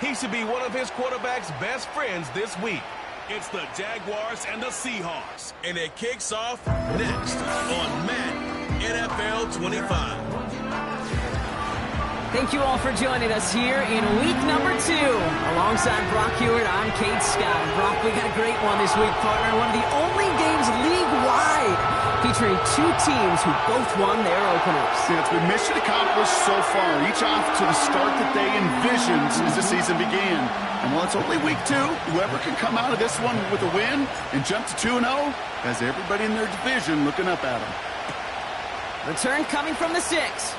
He should be one of his quarterback's best friends this week. It's the Jaguars and the Seahawks, and it kicks off next on Madden NFL 25. Thank you all for joining us here in week number 2. Alongside Brock Hewitt, I'm Kate Scott. Brock, we got a great one this week, partner. One of the only games league-wide featuring 2 teams who both won their openers. Yeah, it's been mission accomplished so far, each off to the start that they envisioned as the season began. And while it's only week 2, whoever can come out of this one with a win and jump to 2-0 has everybody in their division looking up at them. Return coming from the 6.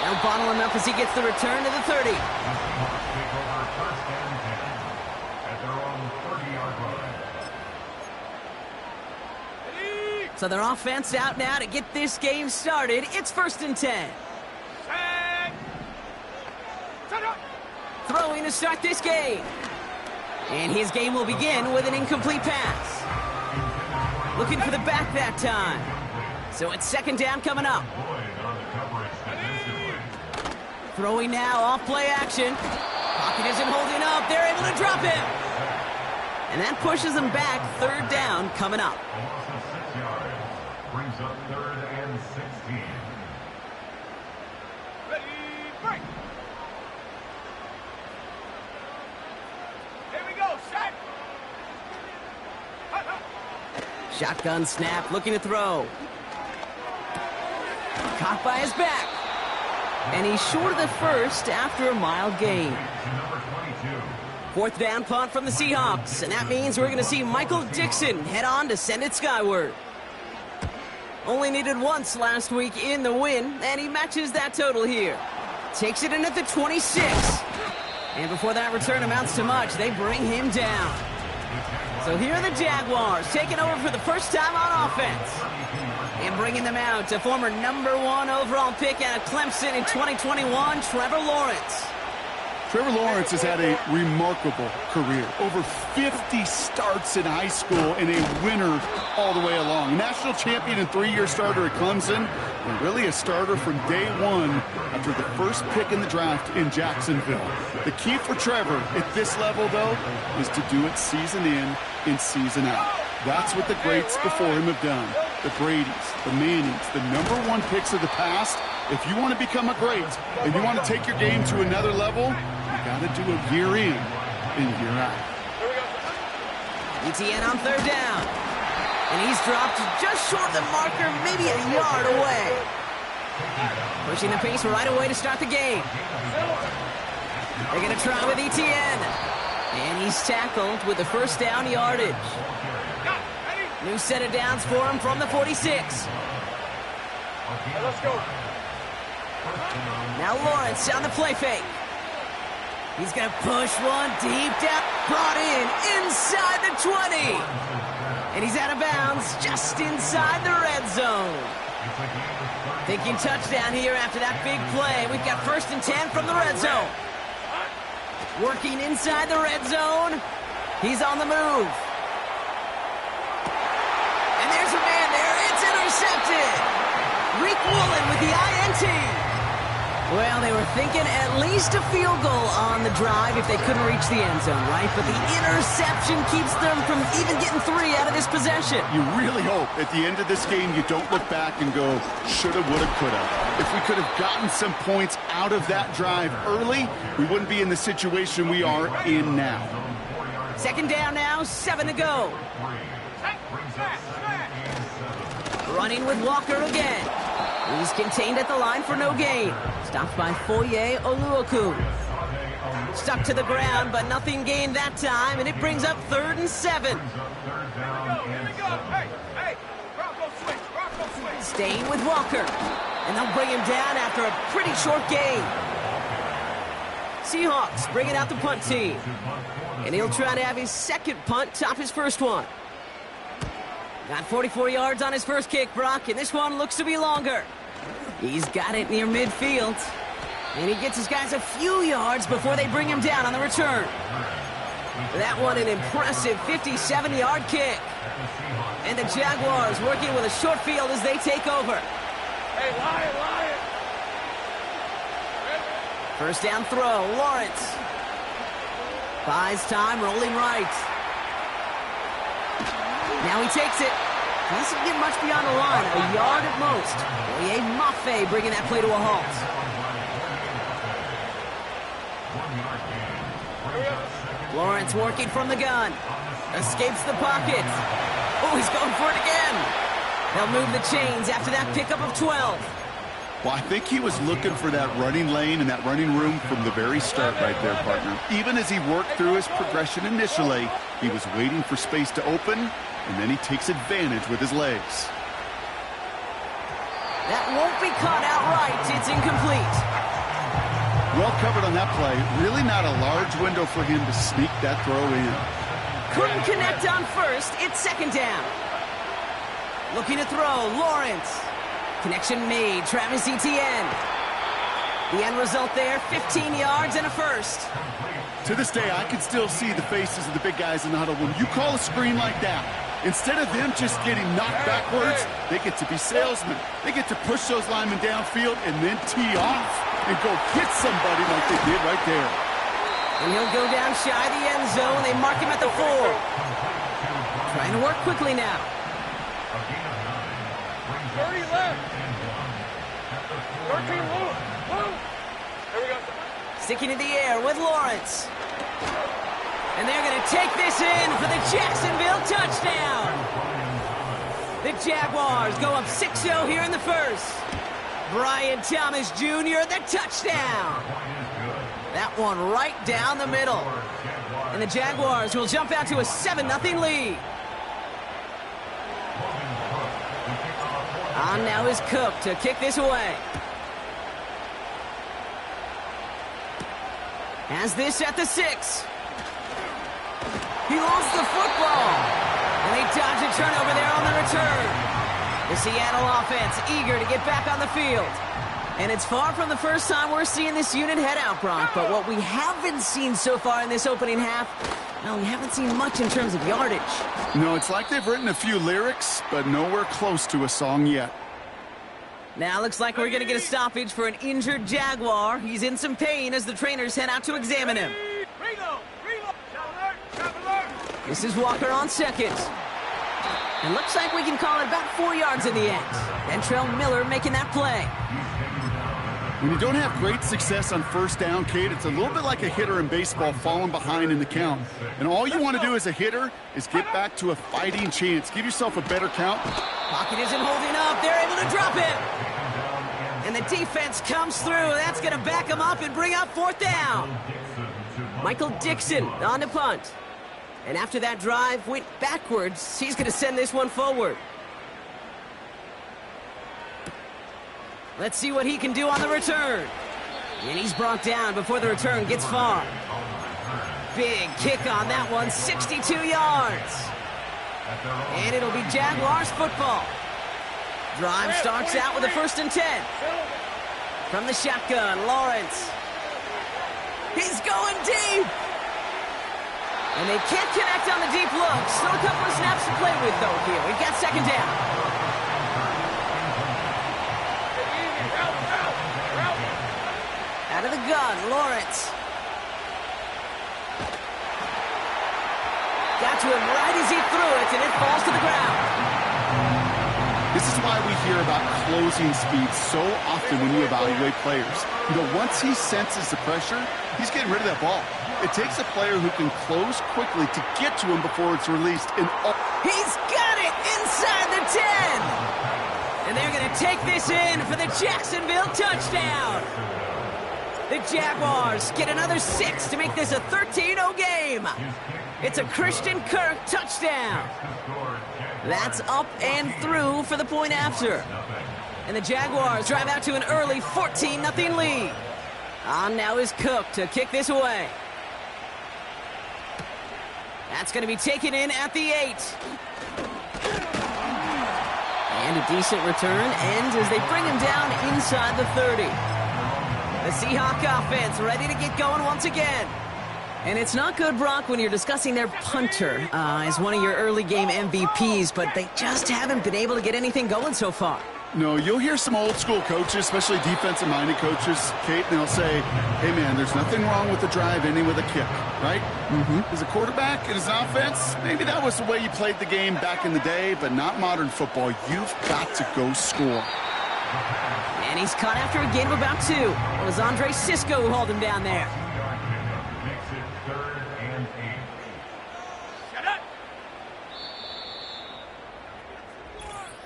They'll bottle him up as he gets the return to the 30. So their offense out now to get this game started. It's 1st and 10. Throwing to start this game. And his game will begin with an incomplete pass. Looking for the back that time. So it's 2nd down coming up. Throwing now, off play action. Pocket isn't holding up. They're able to drop him. And that pushes them back. 3rd down coming up. Brings up 3rd and 16. Ready, break. Here we go, set. Shotgun snap, looking to throw. Caught by his back. And he's short of the first after a mild gain. 4th down punt from the Seahawks. And that means we're going to see Michael Dixon head on to send it skyward. Only needed once last week in the win, and he matches that total here. Takes it in at the 26. And before that return amounts to much, they bring him down. So here are the Jaguars taking over for the first time on offense. And bringing them out to former #1 overall pick out of Clemson in 2021, Trevor Lawrence. Trevor Lawrence has had a remarkable career. Over 50 starts in high school and a winner all the way along. National champion and 3-year starter at Clemson, and really a starter from day one after the first pick in the draft in Jacksonville. The key for Trevor at this level, though, is to do it season in and season out. That's what the greats before him have done. The Bradys, the Mannings, the #1 picks of the past. If you want to become a great and you want to take your game to another level, you got to do it year in and year out. ETN on 3rd down. And he's dropped just short of the marker, maybe a yard away. Pushing the pace right away to start the game. They're going to try with ETN. And he's tackled with the 1st down yardage. New set of downs for him from the 46. Let's go. Now Lawrence on the play fake. He's going to push one deep down. Brought in inside the 20. And he's out of bounds just inside the red zone. Thinking touchdown here after that big play. We've got 1st and 10 from the red zone. Working inside the red zone. He's on the move. And there's a man there. It's intercepted. Rick Woolen with the INT. Well, they were thinking at least a field goal on the drive if they couldn't reach the end zone, right? But the interception keeps them from even getting 3 out of this possession. You really hope at the end of this game you don't look back and go, shoulda, woulda, coulda. If we could have gotten some points out of that drive early, we wouldn't be in the situation we are in now. 2nd down now, 7 to go. Running with Walker again. He's contained at the line for no gain. Stopped by Foye Oluokun. Stuck to the ground, but nothing gained that time, and it brings up 3rd and 7. Here we go. Hey, Bronco switch. Staying with Walker. And they'll bring him down after a pretty short gain. Seahawks bringing out the punt team. And he'll try to have his 2nd punt top his 1st one. Got 44 yards on his 1st kick, Brock, and this one looks to be longer. He's got it near midfield. And he gets his guys a few yards before they bring him down on the return. That one an impressive 57-yard kick. And the Jaguars working with a short field as they take over. Hey, Lion. First down throw, Lawrence. Buys time, rolling right. Now he takes it. Doesn't get much beyond the line, a yard at most. Boye Mafe bringing that play to a halt. Lawrence working from the gun. Escapes the pocket. Oh, he's going for it again. They'll move the chains after that pickup of 12. Well, I think he was looking for that running lane and that running room from the very start right there, partner. Even as he worked through his progression initially, he was waiting for space to open, and then he takes advantage with his legs. That won't be caught outright. It's incomplete. Well covered on that play. Really not a large window for him to sneak that throw in. Couldn't connect on first. It's second down. Looking to throw, Lawrence. Connection made, Travis Etienne. The end result there, 15 yards and a first. To this day, I can still see the faces of the big guys in the huddle. When you call a screen like that, instead of them just getting knocked backwards, they get to be salesmen. They get to push those linemen downfield and then tee off and go hit somebody like they did right there. And he'll go down shy of the end zone. They mark him at the 4. Trying to work quickly now. 30 left. 13 move. Move. There we go. Sticking in the air with Lawrence. And they're going to take this in for the Jacksonville touchdown. The Jaguars go up 6-0 here in the first. Brian Thomas Jr., the touchdown. That one right down the middle. And the Jaguars will jump out to a 7-0 lead. On now is Cook to kick this away. Has this at the 6. He lost the football. And they dodge a turnover there on the return. The Seattle offense eager to get back on the field. And it's far from the first time we're seeing this unit head out, Brock. But what we haven't seen so far in this opening half, well, we haven't seen much in terms of yardage. No, it's like they've written a few lyrics, but nowhere close to a song yet. Now looks like we're going to get a stoppage for an injured Jaguar. He's in some pain as the trainers head out to examine him. Reload. Reload. Shot alert. This is Walker on second. And looks like we can call it about 4 yards in the end. Ventrell Miller making that play. When you don't have great success on first down, Kate, it's a little bit like a hitter in baseball falling behind in the count. And all you want to do as a hitter is get back to a fighting chance. Give yourself a better count. Pocket isn't holding up. They're able to drop it. And the defense comes through. That's going to back them up and bring up 4th down. Michael Dixon on to punt. And after that drive went backwards, he's going to send this one forward. Let's see what he can do on the return. And he's brought down before the return gets far. Big kick on that one, 62 yards. And it'll be Jaguars football. Drive starts out with a 1st and 10. From the shotgun, Lawrence. He's going deep. And they can't connect on the deep look. Still a couple of snaps to play with, though, here. We've got 2nd down. Out of the gun, Lawrence. Got to him right as he threw it, and it falls to the ground. This is why we hear about closing speed so often when you evaluate players. You know, once he senses the pressure, he's getting rid of that ball. It takes a player who can close quickly to get to him before it's released. He's got it inside the 10. And they're going to take this in for the Jacksonville touchdown. The Jaguars get another 6 to make this a 13-0 game. It's a Christian Kirk touchdown. That's up and through for the point after. And the Jaguars drive out to an early 14-0 lead. On now is Cook to kick this away. That's going to be taken in at the 8. And a decent return ends as they bring him down inside the 30. The Seahawk offense ready to get going once again. And it's not good, Brock, when you're discussing their punter as one of your early game MVPs, but they just haven't been able to get anything going so far. No, you'll hear some old school coaches, especially defensive-minded coaches, Kate, and they'll say, hey, man, there's nothing wrong with the drive ending with a kick, right? As a quarterback in his offense, maybe that was the way you played the game back in the day, but not modern football. You've got to go score. And he's caught after a gain of about 2. It was Andre Cisco who hauled him down there. Makes it 3rd and 8.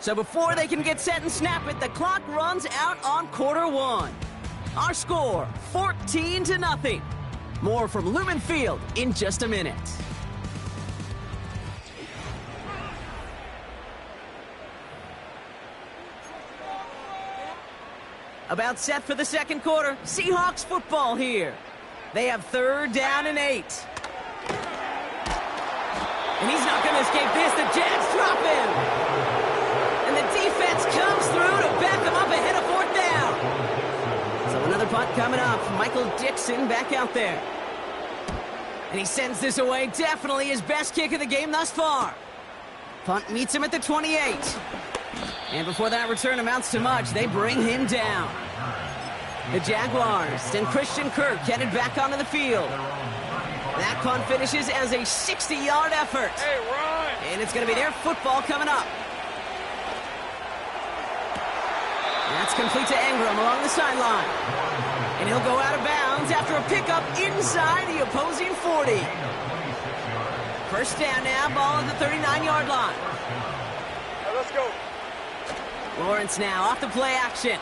So before they can get set and snap it, the clock runs out on quarter 1. Our score, 14-0. More from Lumen Field in just a minute. About set for the second quarter. Seahawks football here. They have 3rd down and 8. And he's not going to escape this. The Jags drop him. And the defense comes through to back them up ahead of 4th down. So another punt coming up. Michael Dixon back out there. And he sends this away. Definitely his best kick of the game thus far. Punt meets him at the 28. And before that return amounts to much, they bring him down. The Jaguars and Christian Kirk headed back onto the field. That punt finishes as a 60-yard effort. Hey, run! And it's going to be their football coming up. That's complete to Engram along the sideline. And he'll go out of bounds after a pickup inside the opposing 40. First down now, ball at the 39-yard line. Hey, let's go. Lawrence now off the play action.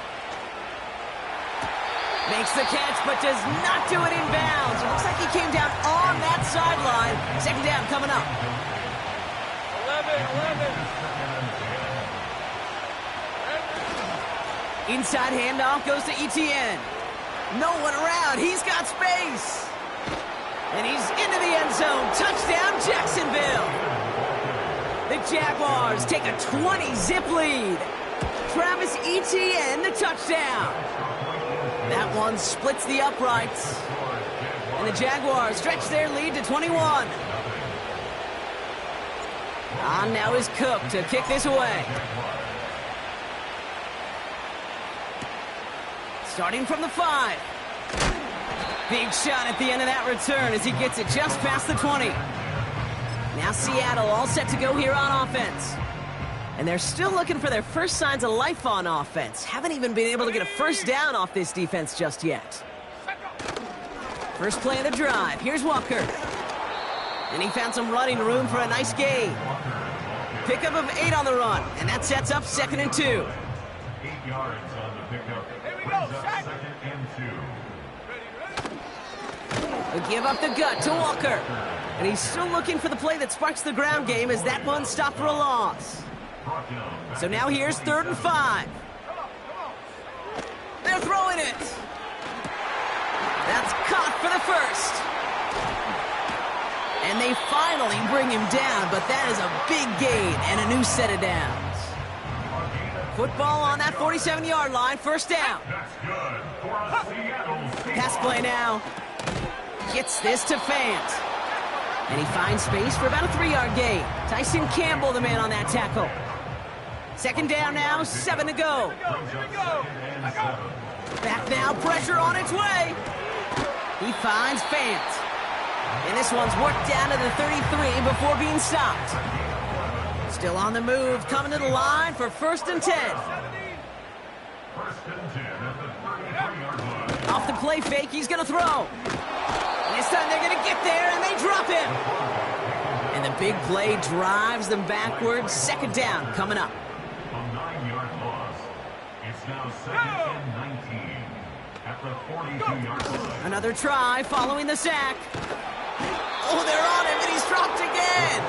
Makes the catch, but does not do it in bounds. It looks like he came down on that sideline. Second down coming up. 11. Inside handoff goes to Etienne. No one around. He's got space. And he's into the end zone. Touchdown, Jacksonville. The Jaguars take a 20-zip lead. Travis Etienne, the touchdown. That one splits the uprights. And the Jaguars stretch their lead to 21. On now is Cook to kick this away. Starting from the 5. Big shot at the end of that return as he gets it just past the 20. Now Seattle all set to go here on offense. And they're still looking for their first signs of life on offense. Haven't even been able to get a first down off this defense just yet. First play of the drive. Here's Walker. And he found some running room for a nice gain. Pickup of 8 on the run. And that sets up 2nd and 2. 8 yards on the pickup. Here we go, Shaq. 2nd and 2. They give up the gut to Walker. And he's still looking for the play that sparks the ground game as that one stopped for a loss. So now here's 3rd and 5. They're throwing it. That's caught for the first. And they finally bring him down, but that is a big gain and a new set of downs. Football on that 47-yard line, first down. That's good for a Seattle Seahawks. Pass play now. Gets this to Fant. And he finds space for about a 3-yard gain. Tyson Campbell, the man on that tackle. Second down now, 7 to go. Back now, pressure on its way. He finds Fant. And this one's worked down to the 33 before being stopped. Still on the move, coming to the line for 1st and 10. 1st and 10 at the 33-yard line. Off the play fake, he's going to throw. And this time they're going to get there, and they drop him. And the big play drives them backwards. 2nd down coming up. A 9-yard loss. It's now 2nd and 19 at the 42-yard line. Another try following the sack. Oh, they're on him, and he's dropped again.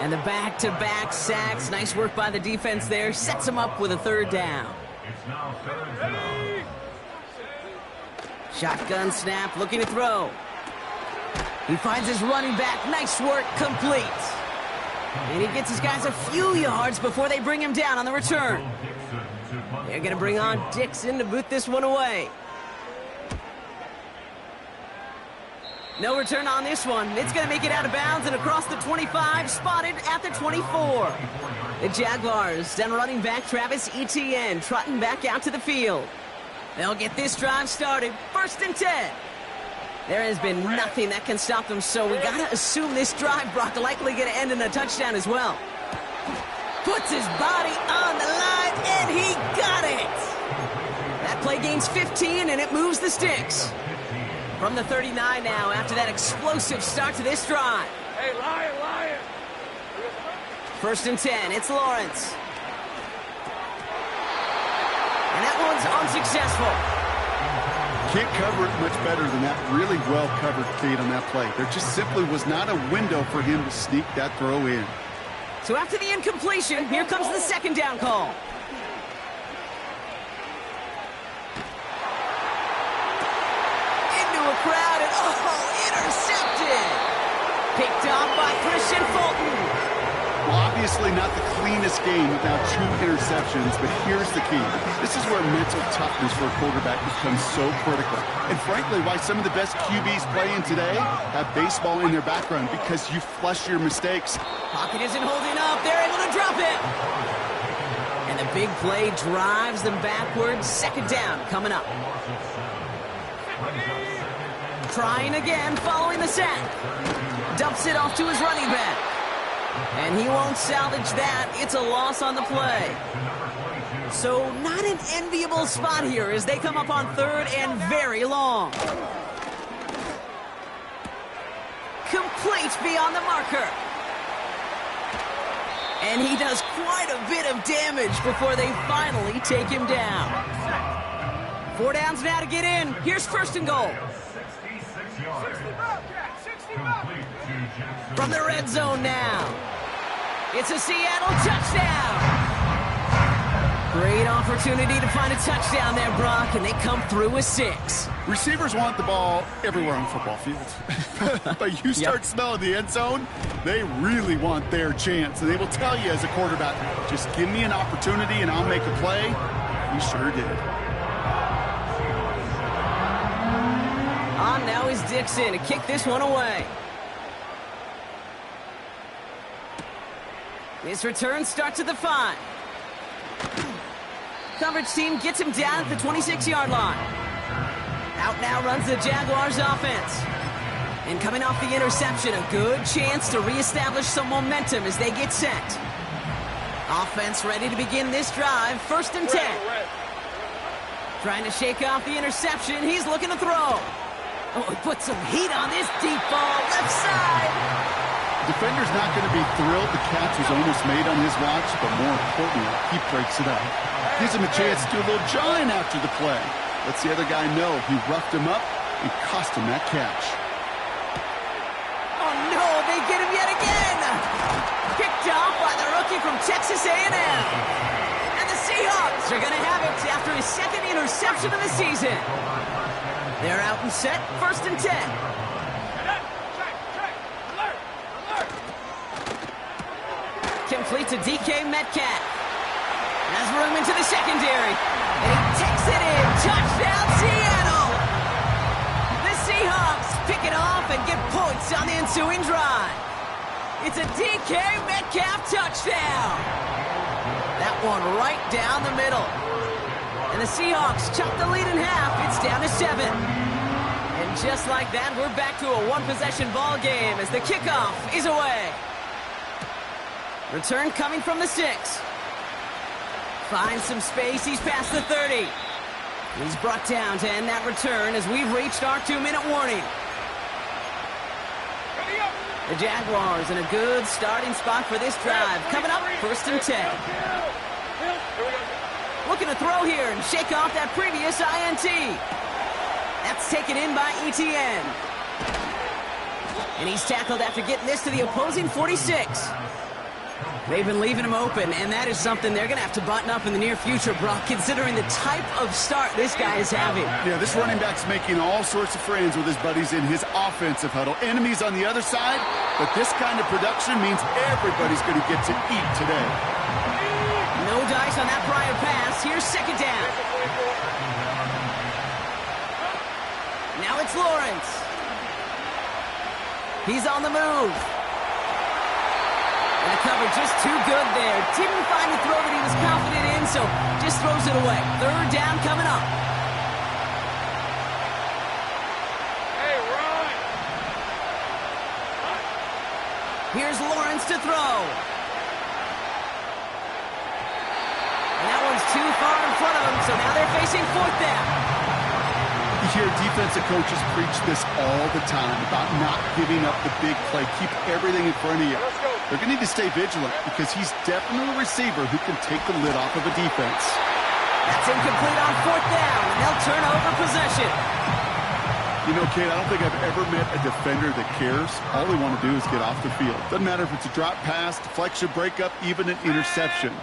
And the back-to-back sacks. Nice work by the defense there. Sets him up with a 3rd down. It's now 3rd down. Shotgun snap, looking to throw. He finds his running back. Nice work, complete. And he gets his guys a few yards before they bring him down on the return. They're going to bring on Dixon to boot this one away. No return on this one. It's going to make it out of bounds and across the 25, spotted at the 24. The Jaguars send running back Travis Etienne trotting back out to the field. They'll get this drive started. 1st and 10. There has been nothing that can stop them, so we got to assume this drive, Brock, likely going to end in a touchdown as well. Puts his body on the line, and he got it! That play gains 15, and it moves the sticks. From the 39 now, after that explosive start to this drive. Hey, Lion! 1st and 10, it's Lawrence. And that one's unsuccessful. Can't cover it much better than that really well-covered fade on that play. There just simply was not a window for him to sneak that throw in. So after the incompletion, here comes the 2nd down call. Into a crowd and, intercepted! Picked off by Christian Fulton. Well, obviously not the cleanest game without 2 interceptions, but here's the key. This is where mental toughness for a quarterback becomes so critical. And frankly, why some of the best QBs playing today have baseball in their background, because you flush your mistakes. Pocket isn't holding up. They're able to drop it. And the big play drives them backwards. 2nd down coming up. Trying again following the sack. Dumps it off to his running back. And he won't salvage that. It's a loss on the play. So not an enviable spot here as they come up on 3rd and very long. Complete beyond the marker. And he does quite a bit of damage before they finally take him down. 4 downs now to get in. Here's 1st and goal. 66 yards. From the red zone now. It's a Seattle touchdown. Great opportunity to find a touchdown there, Brock, and they come through with 6. Receivers want the ball everywhere on football fields. But you start smelling the end zone, they really want their chance. And they will tell you as a quarterback, just give me an opportunity and I'll make a play. He sure did. On now is Dixon to kick this one away. His return starts at the 5. Coverage team gets him down at the 26-yard line. Out now runs the Jaguars offense. And coming off the interception, a good chance to reestablish some momentum as they get set. Offense ready to begin this drive. 1st and 10. Trying to shake off the interception. He's looking to throw. Oh, he put some heat on this deep ball. Left side. Defender's not going to be thrilled the catch was almost made on his watch, but more importantly, he breaks it up. Gives him a chance to do a little jawing after the play. Lets the other guy know he roughed him up and cost him that catch. Oh no, they get him yet again! Picked off by the rookie from Texas A&M. And the Seahawks are going to have it after his 2nd interception of the season. They're out and set, 1st and 10. Complete to DK Metcalf. Has room into the secondary. And he takes it in. Touchdown, Seattle! The Seahawks pick it off and get points on the ensuing drive. It's a DK Metcalf touchdown. That one right down the middle. And the Seahawks chop the lead in half. It's down to 7. And just like that, we're back to a 1-possession ball game as the kickoff is away. Return coming from the 6. Finds some space. He's past the 30. He's brought down to end that return as we've reached our 2-minute warning. The Jaguars in a good starting spot for this drive. Coming up, 1st and 10. Looking to throw here and shake off that previous INT. That's taken in by Etienne. And he's tackled after getting this to the opposing 46. They've been leaving him open, and that is something they're going to have to button up in the near future, Brock, considering the type of start this guy is having. Yeah, this running back's making all sorts of friends with his buddies in his offensive huddle. Enemies on the other side, but this kind of production means everybody's going to get to eat today. No dice on that prior pass. Here's 2nd down. Now it's Lawrence. He's on the move. And the cover just too good there. Didn't find the throw that he was confident in, so just throws it away. Third down coming up. Hey, run! Here's Lawrence to throw. And that one's too far in front of him, so now they're facing fourth down. You hear defensive coaches preach this all the time about not giving up the big play. Keep everything in front of you. Let's go. They're going to need to stay vigilant because he's definitely a receiver who can take the lid off of a defense. That's incomplete on fourth down, and they'll turn over possession. You know, Kate, I don't think I've ever met a defender that cares. All they want to do is get off the field. Doesn't matter if it's a drop pass, deflection, breakup, even an interception.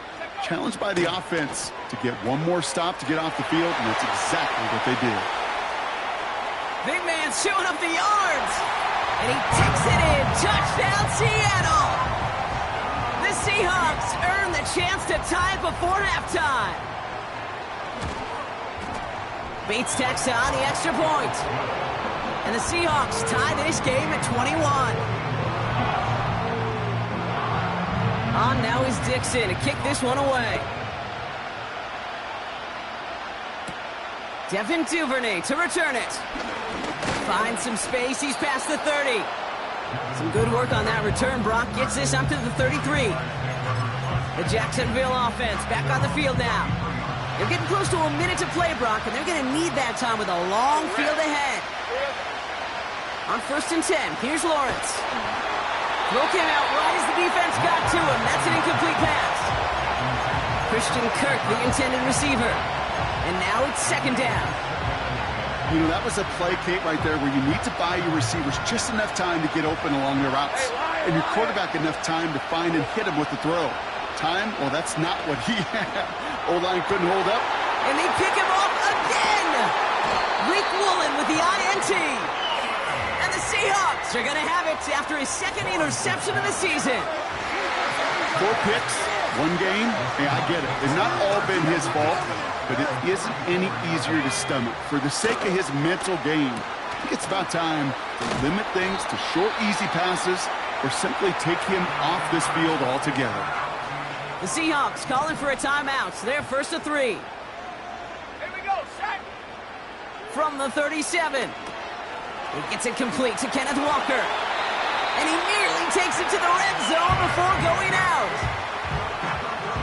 Challenged by the offense to get one more stop to get off the field, and that's exactly what they did. Big man's showing up the yards, and he takes it in. Touchdown, Seattle! The Seahawks earn the chance to tie it before halftime. Bates tacks on the extra point. And the Seahawks tie this game at 21. On now is Dixon to kick this one away. Devin Duvernay to return it. Finds some space, he's past the 30. Some good work on that return. Brock gets this up to the 33. The Jacksonville offense back on the field now. They're getting close to a minute to play, Brock, and they're going to need that time with a long field ahead. On 1st and 10, here's Lawrence. Throw came out right as the defense got to him. That's an incomplete pass. Christian Kirk, the intended receiver. And now it's 2nd down. You know, that was a play, Kate, right there where you need to buy your receivers just enough time to get open along their routes. And your quarterback enough time to find and hit him with the throw. Time? Well, that's not what he had. O-line couldn't hold up. And they pick him off again! Rick Woolen with the INT. And the Seahawks are going to have it after his 2nd interception of the season. 4 picks, 1 game. Hey, I get it. It's not all been his fault, but it isn't any easier to stomach. For the sake of his mental game, I think it's about time to limit things to short, easy passes or simply take him off this field altogether. The Seahawks calling for a timeout. So they're 1st and 3. Here we go, set! From the 37. He gets it complete to Kenneth Walker. And he nearly takes it to the red zone before going out.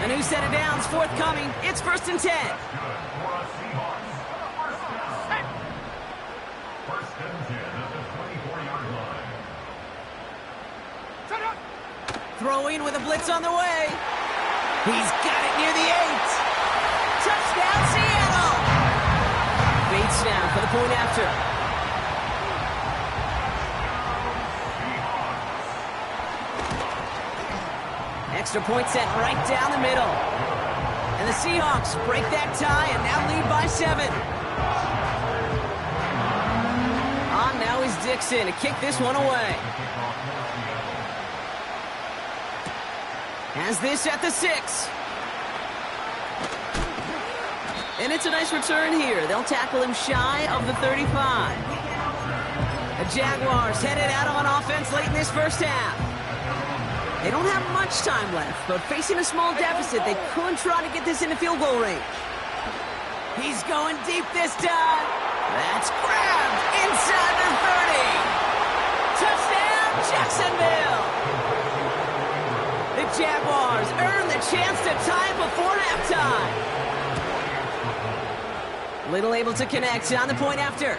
And who set it down's forthcoming. It's 1st and 10. First and 10 at the 24-yard line. Set up! Throwing with a blitz on the way. He's got it near the 8. Touchdown, Seattle! Bates now for the point after. Extra point set right down the middle. And the Seahawks break that tie and now lead by 7. On now is Dixon to kick this one away. Has this at the 6. And it's a nice return here. They'll tackle him shy of the 35. The Jaguars headed out on offense late in this first half. They don't have much time left, but facing a small deficit, they could try to get this into field goal range. He's going deep this time. That's grabbed inside the 30. Touchdown, Jacksonville. The Jaguars earn the chance to tie before halftime. Little able to connect on the point after.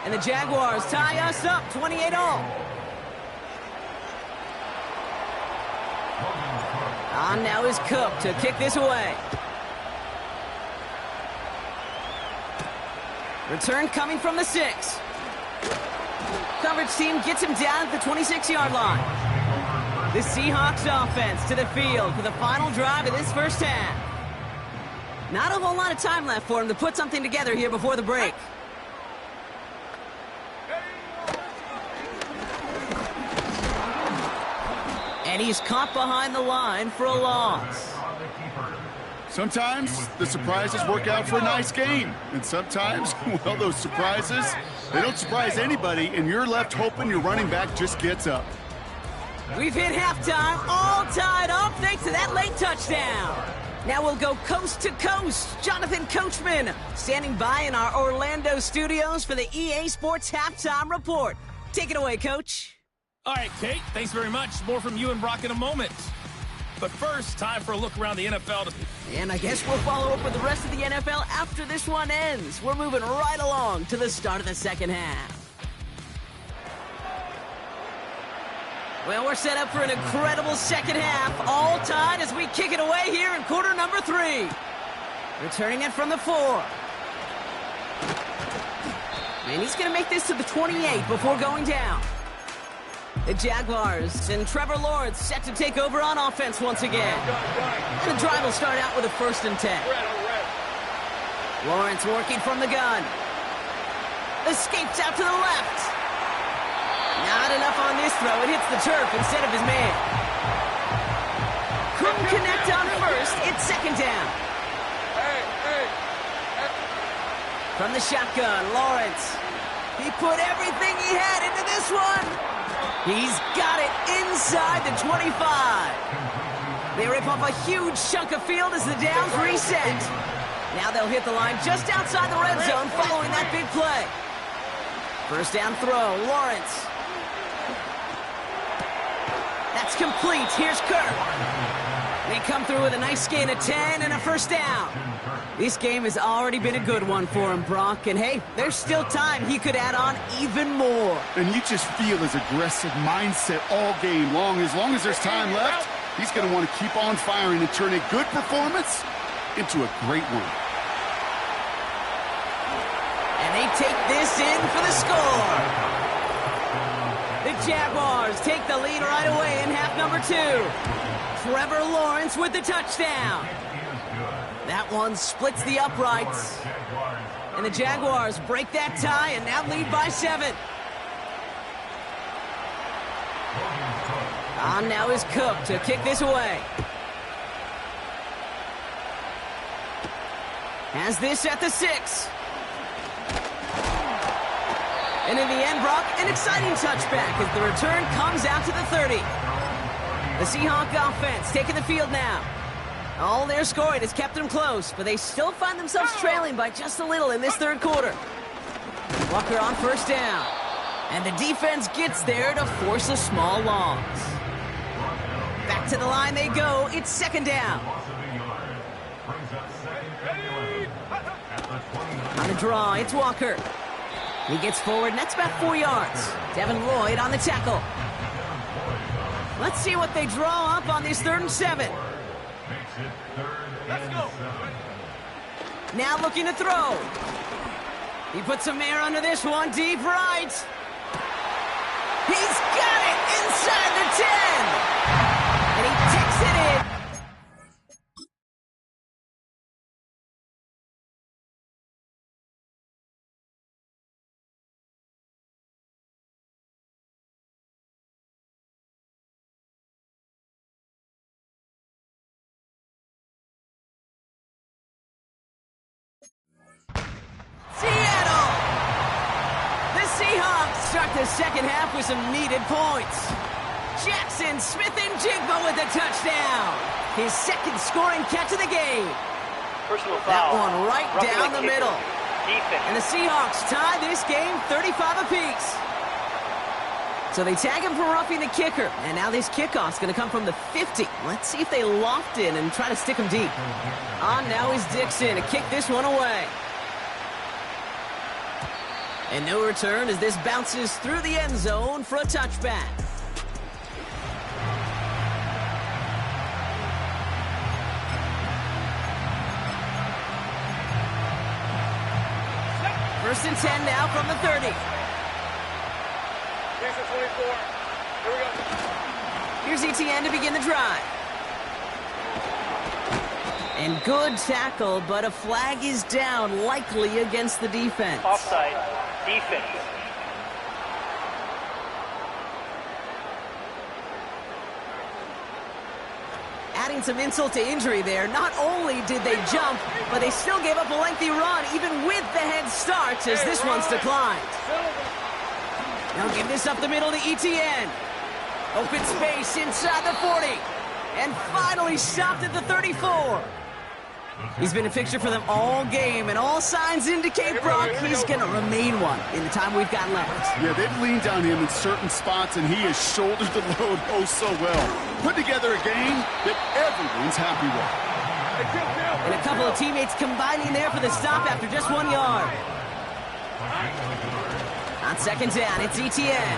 And the Jaguars tie us up 28-all. On now is Cook to kick this away. Return coming from the 6. Coverage team gets him down at the 26-yard line. The Seahawks offense to the field for the final drive of this first half. Not a whole lot of time left for him to put something together here before the break. And he's caught behind the line for a loss. Sometimes the surprises work out for a nice game. And sometimes, well, those surprises, they don't surprise anybody, and you're left hoping your running back just gets up. We've hit halftime, all tied up thanks to that late touchdown. Now we'll go coast to coast. Jonathan Coachman standing by in our Orlando studios for the EA Sports Halftime Report. Take it away, Coach. All right, Kate, thanks very much. More from you and Brock in a moment. But first, time for a look around the NFL. And I guess we'll follow up with the rest of the NFL after this one ends. We're moving right along to the start of the second half. Well, we're set up for an incredible second half. All tied as we kick it away here in quarter number 3. Returning it from the 4. And he's going to make this to the 28 before going down. The Jaguars and Trevor Lawrence set to take over on offense once again. The drive will start out with a 1st and 10. Lawrence working from the gun. Escapes out to the left. Not enough on this throw. It hits the turf instead of his man. Couldn't connect on 1st. It's 2nd down. From the shotgun, Lawrence. He put everything he had into this one. He's got it inside the 25. They rip off a huge chunk of field as the downs reset. Now they'll hit the line just outside the red zone following that big play. 1st down throw, Lawrence. That's complete. Here's Kirk. They come through with a nice gain of 10 and a 1st down. This game has already been a good one for him, Brock. And hey, there's still time he could add on even more. And you just feel his aggressive mindset all game long. As long as there's time left, he's going to want to keep on firing and turn a good performance into a great one. And they take this in for the score. The Jaguars take the lead right away in half number 2. Trevor Lawrence with the touchdown. That one splits the uprights. And the Jaguars break that tie and now lead by 7. On now is Cook to kick this away. Has this at the 6. And in the end, Brock, an exciting touchback as the return comes out to the 30. The Seahawk offense taking the field now. All their scoring has kept them close, but they still find themselves trailing by just a little in this 3rd quarter. Walker on 1st down. And the defense gets there to force a small loss. Back to the line they go. It's 2nd down. On the draw, it's Walker. He gets forward, and that's about 4 yards. Devin Lloyd on the tackle. Let's see what they draw up on this 3rd and 7. Let's go. Now looking to throw. He puts some air under this one, deep right. He's got it inside the 10. And he takes it in. Seattle! The Seahawks start the second half with some needed points. Jackson Smith-Njigba with a touchdown. His 2nd scoring catch of the game. Personal That foul. one right Roughing down the kicker. middle. Defense. And the Seahawks tie this game 35 apiece. So they tag him for roughing the kicker. And now this kickoff's going to come from the 50. Let's see if they loft in and try to stick him deep. On now is Dixon to kick this one away. And no return as this bounces through the end zone for a touchback. First and 10 now from the 30. Here's the 24. Here we go. Here's Etienne to begin the drive. And good tackle, but a flag is down, likely against the defense. Offside. Defense. Adding some insult to injury there. Not only did they jump, but they still gave up a lengthy run, even with the head start, as this one's declined. Now give this up the middle to Etienne. Open space inside the 40. And finally stopped at the 34. He's been a fixture for them all game, and all signs indicate, Brock, he's going to remain one in the time we've got left. Yeah, they've leaned on him in certain spots, and he has shouldered the load oh so well. Put together a game that everyone's happy with. And a couple of teammates combining there for the stop after just 1 yard. On second down, it's Etienne.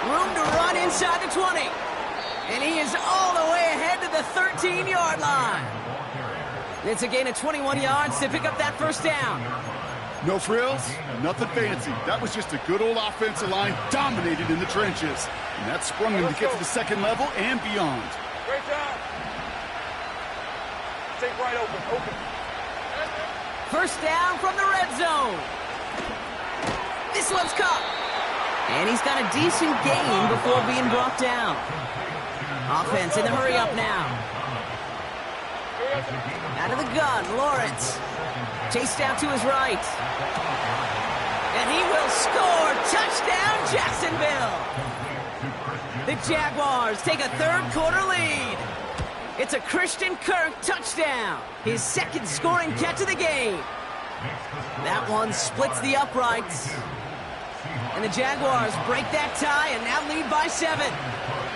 Room to run inside the 20. And he is all the way ahead to the 13-yard line. It's a gain of 21 yards to pick up that first down. No frills, nothing fancy. That was just a good old offensive line dominated in the trenches. And that sprung him to get to the second level and beyond. Great job. Take right open. First down from the red zone. This one's caught. And he's got a decent gain before being brought down. Offense in the hurry up now. Out of the gun, Lawrence. Chased out to his right. And he will score. Touchdown, Jacksonville. The Jaguars take a third-quarter lead. It's a Christian Kirk touchdown. His second scoring catch of the game. That one splits the uprights. And the Jaguars break that tie and now lead by 7.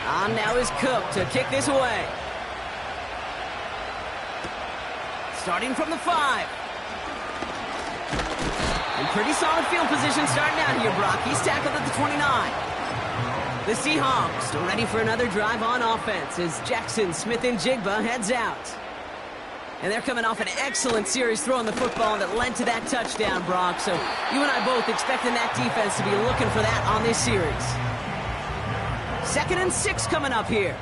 On now is Cook to kick this away. Starting from the 5. In pretty solid field position starting out here, Brock. He's tackled at the 29. The Seahawks are ready for another drive on offense as Jackson Smith-Njigba heads out. And they're coming off an excellent series throwing the football that led to that touchdown, Brock. So you and I both expecting that defense to be looking for that on this series. 2nd and 6 coming up here.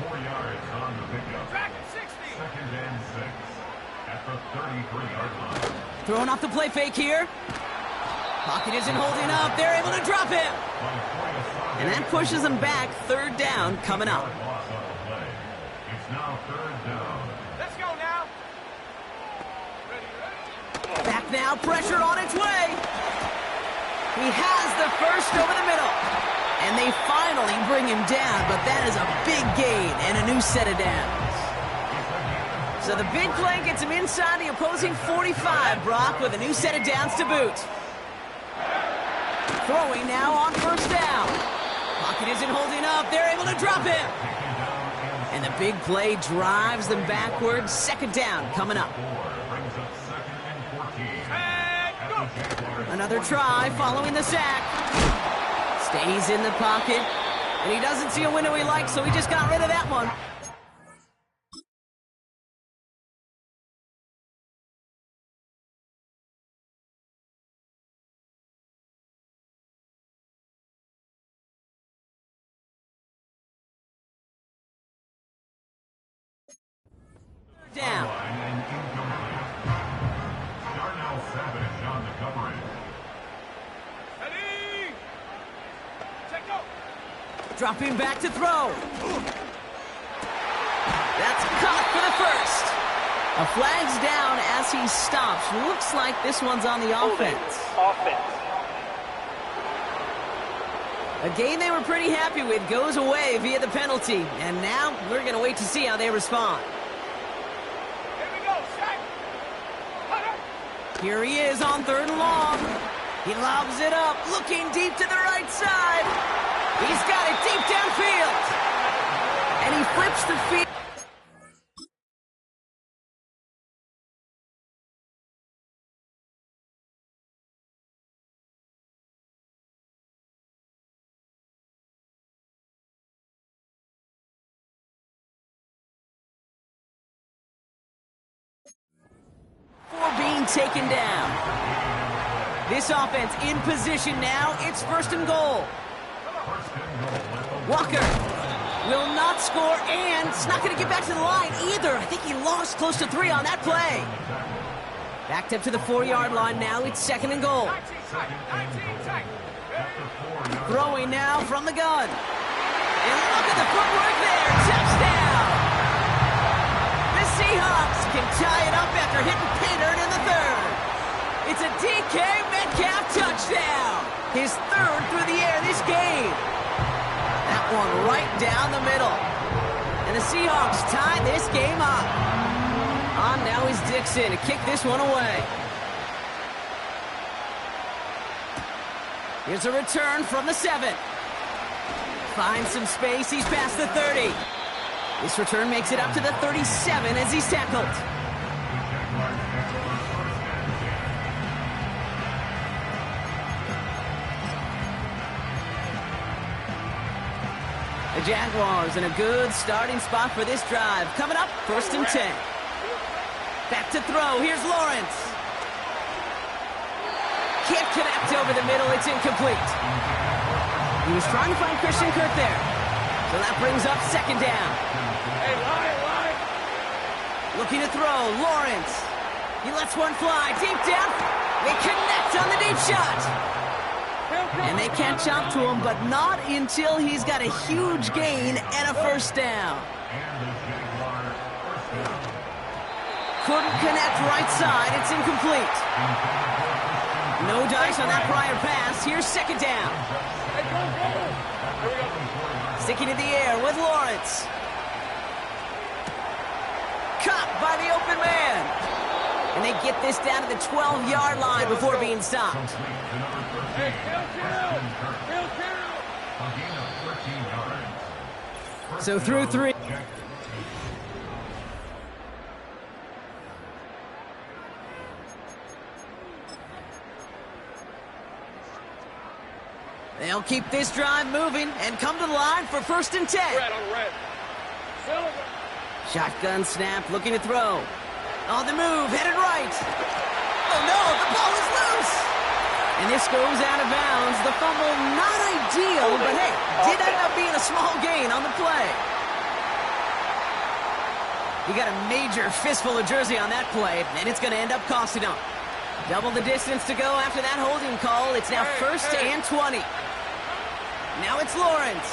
4 yards on the pickup. Back at 60. 2nd and 6 at the 33-yard line. Throwing off the play fake here. Pocket isn't holding up. They're able to drop him. And that pushes them back. 3rd down coming up. Loss on the play. It's now 3rd down. Let's go now. Back now, pressure on its way. He has the first over the middle. And they finally bring him down, but that is a big gain and a new set of downs. So the big play gets him inside the opposing 45, Brock, with a new set of downs to boot. Throwing now on first down. Pocket isn't holding up. They're able to drop him. And the big play drives them backwards. 2nd down coming up. Brings up 2nd and 14. Another try following the sack. Stays in the pocket. And he doesn't see a window he likes, so he just got rid of that one. Down. And incomplete. Darnell Savage on the coverage. Ready. Check go. Dropping back to throw. That's caught for the first. A flag's down as he stops. Looks like this one's on the offense. Offense. A gain they were pretty happy with goes away via the penalty. And now we're going to wait to see how they respond. Here we go. Check. Here he is on 3rd and long. He lobs it up, looking deep to the right side. He's got it deep downfield. And he flips the field. Before being taken down. This offense in position now. It's 1st and goal. Walker will not score, and it's not going to get back to the line either. I think he lost close to 3 on that play. Backed up to the 4-yard line now. It's 2nd and goal. 19 tight. Throwing now from the gun. And look at the footwork there. Touchdown! The Seahawks can tie it up after hitting pay dirt in the 3rd. It's a DK Metcalf touchdown. His 3rd through the air this game. That one right down the middle. And the Seahawks tie this game up. On now is Dixon to kick this one away. Here's a return from the 7. Finds some space. He's past the 30. This return makes it up to the 37 as he's tackled. The Jaguars in a good starting spot for this drive. Coming up, 1st and 10. Back to throw. Here's Lawrence. Can't connect over the middle. It's incomplete. He was trying to find Christian Kirk there. So that brings up 2nd down. Hey, line. Looking to throw. Lawrence. He lets one fly. Deep down. They connect on the deep shot. And they catch up to him, but not until he's got a huge gain and a 1st down. Couldn't connect right side. It's incomplete. No dice on that prior pass. Here's 2nd down. Hey, go. Here we go. Sticking to the air with Lawrence. Caught by the open man. And they get this down to the 12-yard line before being stopped. Hey, Bill Carroll. So through 3. They'll keep this drive moving and come to the line for 1st and 10. Red on red. Silver. Shotgun snap, looking to throw. On the move, headed right. Oh no, the ball is loose. And this goes out of bounds. The fumble, not ideal, but hey, did end up being a small gain on the play. He got a major fistful of jersey on that play, and it's going to end up costing him. Double the distance to go after that holding call. It's now 1st and 20. Now it's Lawrence.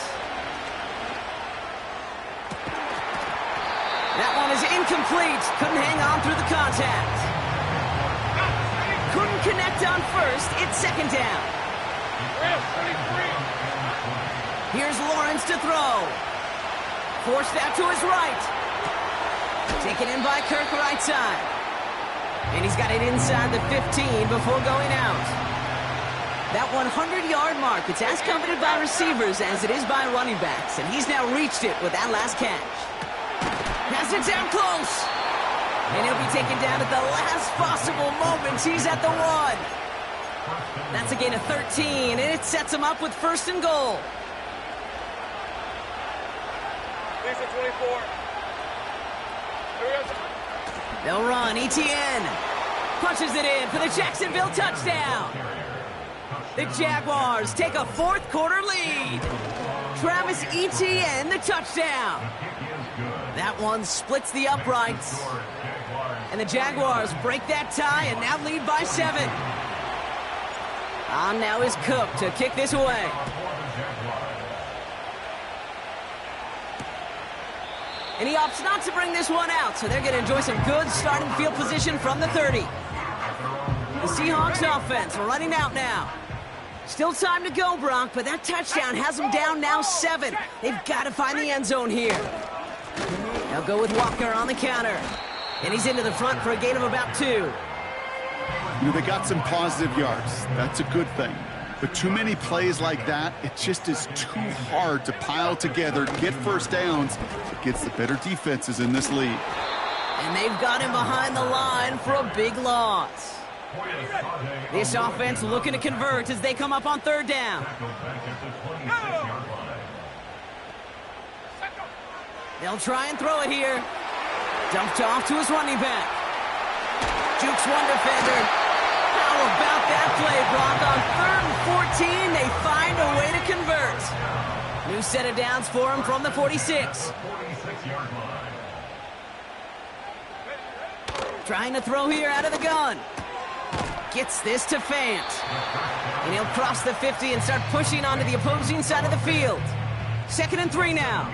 That one is incomplete. Couldn't hang on through the contact. Couldn't connect on 1st. It's 2nd down. Here's Lawrence to throw. Forced out to his right. Taken in by Kirk right side. And he's got it inside the 15 before going out. That 100-yard mark, it's as coveted by receivers as it is by running backs. And he's now reached it with that last catch. Has it down close. And he'll be taken down at the last possible moment. He's at the 1. That's a gain of 13, and it sets him up with 1st and goal. Lisa 24. Here we go. They'll run. Etienne punches it in for the Jacksonville touchdown. The Jaguars take a 4th quarter lead. Travis Etienne, the touchdown. That one splits the uprights. And the Jaguars break that tie and now lead by 7. On now is Cook to kick this away. And he opts not to bring this one out, so they're going to enjoy some good starting field position from the 30. The Seahawks offense running out now. Still time to go, Brock, but that touchdown has them down now 7. They've got to find the end zone here. They'll go with Walker on the counter. And he's into the front for a gain of about 2. You know, they got some positive yards. That's a good thing. But too many plays like that, it just is too hard to pile together, get 1st downs against the better defenses in this league. And they've got him behind the line for a big loss. This offense looking to convert as they come up on 3rd down. They'll try and throw it here. Dumped off to his running back. Jukes one defender. How about that play, Brock? On 3rd and 14, they find a way to convert. New set of downs for him from the 46. Trying to throw here out of the gun. Gets this to Fant. And he'll cross the 50 and start pushing onto the opposing side of the field. 2nd and 3 now.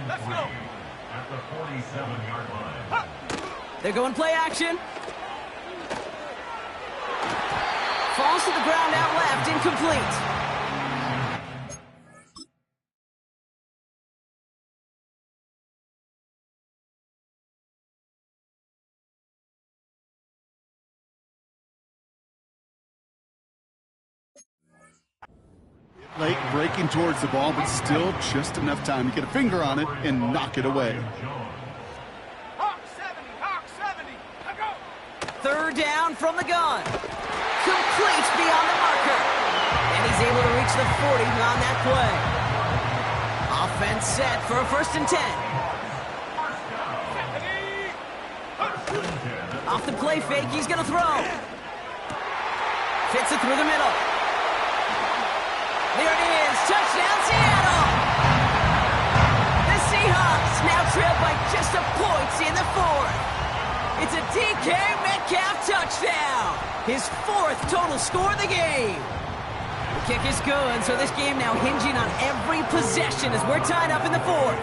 Let's go. At the 47-yard line. They're going play action. Falls to the ground out left, incomplete. Late breaking towards the ball, but still just enough time to get a finger on it and knock it away. Hawk 70, go! Third down from the gun. Complete beyond the marker. And he's able to reach the 40 on that play. Offense set for a 1st and 10. Off the play fake, he's going to throw. Fits it through the middle. There it is. Touchdown, Seattle. The Seahawks now trail by just a point in the 4th. It's a DK Metcalf touchdown. His 4th total score of the game. The kick is good, so this game now hinging on every possession as we're tied up in the 4th.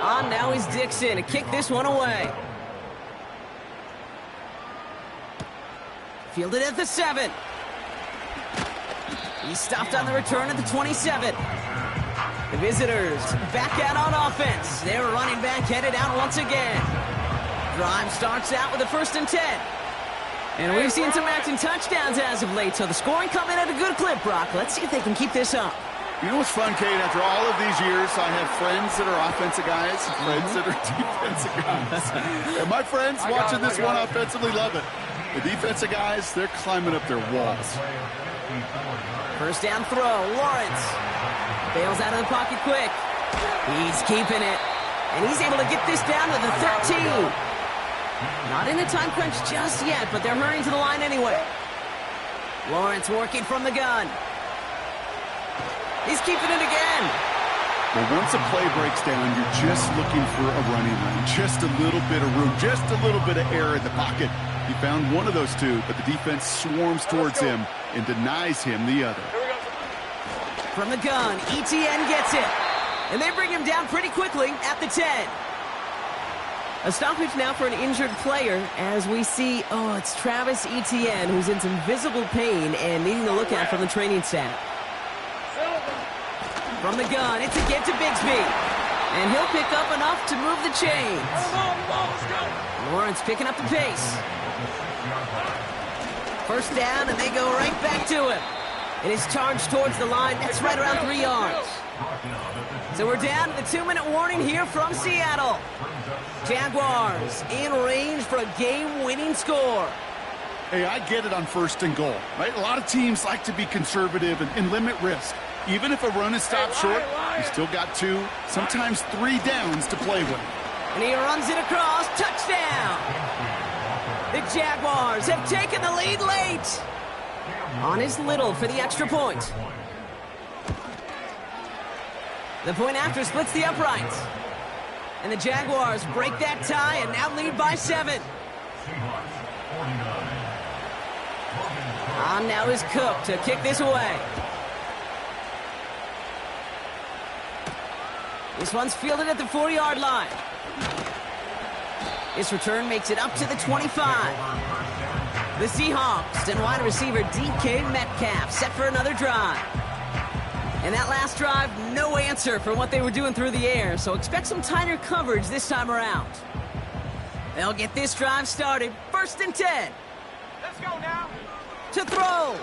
On now is Dixon to kick this one away. Fielded at the 7. He's stopped on the return at the 27. The visitors back out on offense. Their running back headed out once again. Drive starts out with a 1st and 10. And we've seen some matching touchdowns as of late, so the scoring coming at a good clip, Brock. Let's see if they can keep this up. You know what's fun, Kate? After all of these years, I have friends that are offensive guys, friends that are defensive guys. And my friends watching this one offensively love it. The defensive guys, they're climbing up their walls. 1st down throw, Lawrence. Bails out of the pocket quick. He's keeping it. And he's able to get this down to the 13. Not in the time crunch just yet, but they're hurrying to the line anyway. Lawrence working from the gun. He's keeping it again. Well, once a play breaks down, you're just looking for a running lane. Just a little bit of room, just a little bit of air in the pocket. He found one of those two, but the defense swarms towards him and denies him the other. From the gun, Etienne gets it. And they bring him down pretty quickly at the 10. A stoppage now for an injured player as we see, it's Travis Etienne who's in some visible pain and needing to look at from the training staff. From the gun, it's a get to Bigsby. And he'll pick up enough to move the chains. Lawrence picking up the pace. 1st down, and they go right back to him. And his charge towards the line, that's right around 3 yards. So we're down to the 2-minute warning here from Seattle. Jaguars in range for a game-winning score. Hey, I get it on 1st and goal, right? A lot of teams like to be conservative and limit risk. Even if a run is stopped short, you still got 2, sometimes 3 downs to play with. And he runs it across. Touchdown! The Jaguars have taken the lead late. On is Little for the extra point. The point after splits the uprights. And the Jaguars break that tie and now lead by 7. On now is Cook to kick this away. This one's fielded at the 4-yard line. This return makes it up to the 25. The Seahawks and wide receiver DK Metcalf set for another drive. And that last drive, no answer for what they were doing through the air, so expect some tighter coverage this time around. They'll get this drive started. 1st and 10. Let's go now. To throw.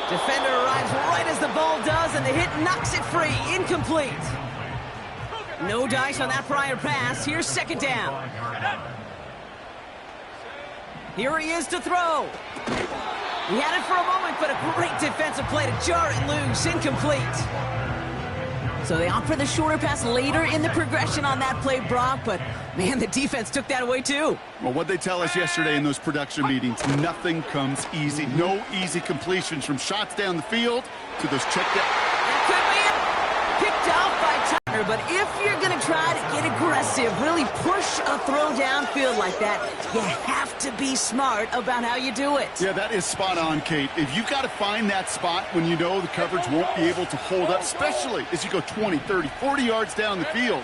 Defender arrives right as the ball does, and the hit knocks it free. Incomplete. No dice on that prior pass. Here's 2nd down. Here he is to throw. He had it for a moment, but a great defensive play to jar it loose. Incomplete. So they opt for the shorter pass later in the progression on that play, Brock, but man, the defense took that away too. Well, what they tell us yesterday in those production meetings, nothing comes easy. No easy completions from shots down the field to those check down. That could be it. Picked off by Turner, but if you're going to try to get aggressive, really push a throw downfield like that, you have to be smart about how you do it. Yeah, that is spot on, Kate. If you've got to find that spot when you know the coverage won't be able to hold up, especially as you go 20, 30, 40 yards down the field.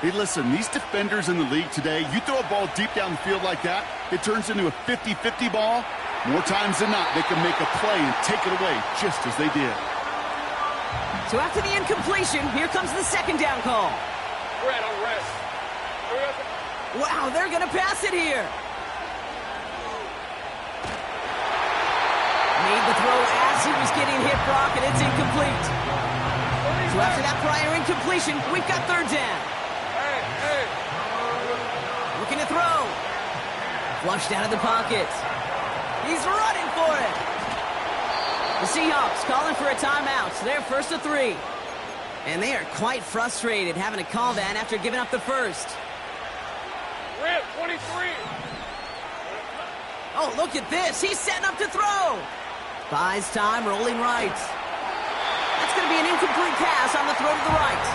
Hey, listen, these defenders in the league today, you throw a ball deep down the field like that, it turns into a 50-50 ball. More times than not, they can make a play and take it away just as they did. So after the incompletion, here comes the 2nd down call. Red on red. Wow, they're going to pass it here. Made the throw as he was getting hit, Brock, and it's incomplete. So after that prior incompletion, we've got third down. Hey. Looking to throw. Flushed out of the pocket. He's running for it. The Seahawks calling for a timeout. So they're first to 3. And they are quite frustrated having to call that after giving up the first. Red 23. Oh, look at this. He's setting up to throw. Buys time, rolling right. That's going to be an incomplete pass on the throw to the right.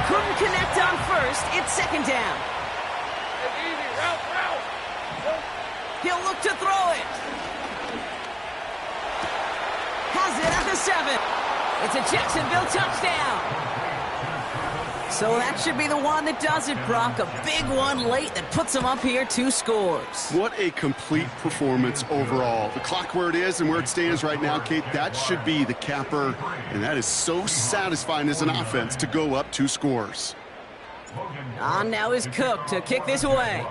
Couldn't connect on first. It's second down. It's easy. Route. He'll look to throw it. Has it at the 7. It's a Jacksonville touchdown. So that should be the one that does it, Brock. A big one late that puts him up here 2 scores. What a complete performance overall. The clock where it is and where it stands right now, Kate, that should be the capper. And that is so satisfying as an offense to go up 2 scores. On now is Cook to kick this away.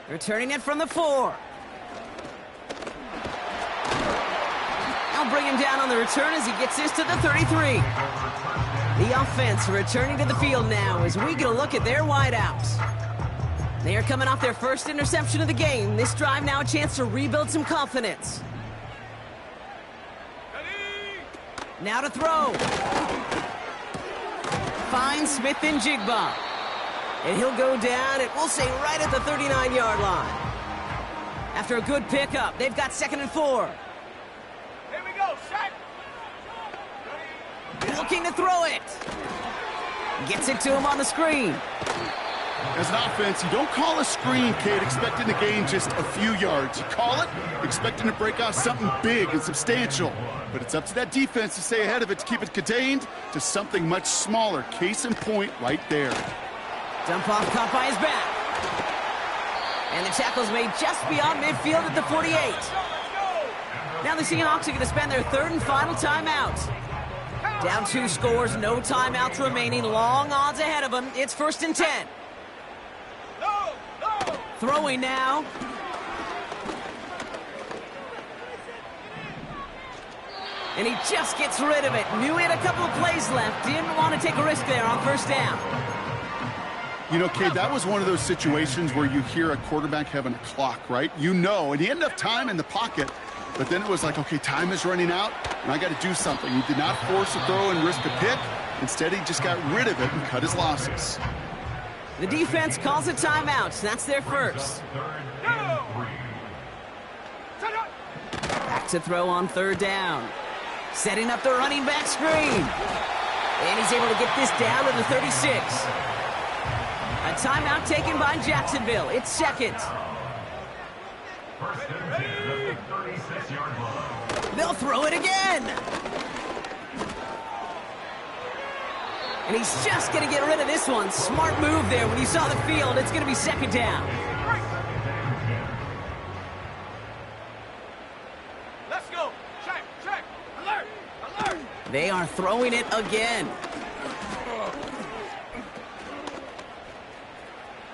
Returning it from the 4. I'll bring him down on the return as he gets this to the 33. The offense returning to the field now as we get a look at their wideouts. They are coming off their first interception of the game. This drive now a chance to rebuild some confidence. Now to throw. Finds Smith and Jigba. And he'll go down, and we'll say right at the 39-yard line. After a good pickup, they've got 2nd and 4. Here we go. Shaq. Looking to throw it. Gets it to him on the screen. As an offense, you don't call a screen, Kate, expecting to gain just a few yards. You call it expecting to break off something big and substantial. But it's up to that defense to stay ahead of it, to keep it contained to something much smaller. Case in point right there. Dump off caught by his back. And the tackle's made just beyond midfield at the 48. Now the Seahawks are going to spend their 3rd and final timeout. Down 2 scores, no timeouts remaining. Long odds ahead of them. It's 1st and 10. Throwing now. And he just gets rid of it. Knew he had a couple of plays left. Didn't want to take a risk there on 1st down. You know, Kate, that was one of those situations where you hear a quarterback having a clock, right? You know, and he had enough time in the pocket, but then it was like, okay, time is running out, and I got to do something. He did not force a throw and risk a pick. Instead, he just got rid of it and cut his losses. The defense calls a timeout. That's their first. Back to throw on 3rd down. Setting up the running back screen. And he's able to get this down to the 36. A timeout taken by Jacksonville. It's 2nd. They'll throw it again. And he's just going to get rid of this one. Smart move there when you saw the field. It's going to be 2nd down. Let's go. Check. Alert. They are throwing it again.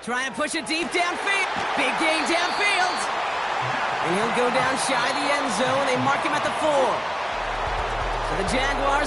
Trying to push it deep downfield. Big gain downfield. And he'll go down shy of the end zone. They mark him at the 4. So the Jaguars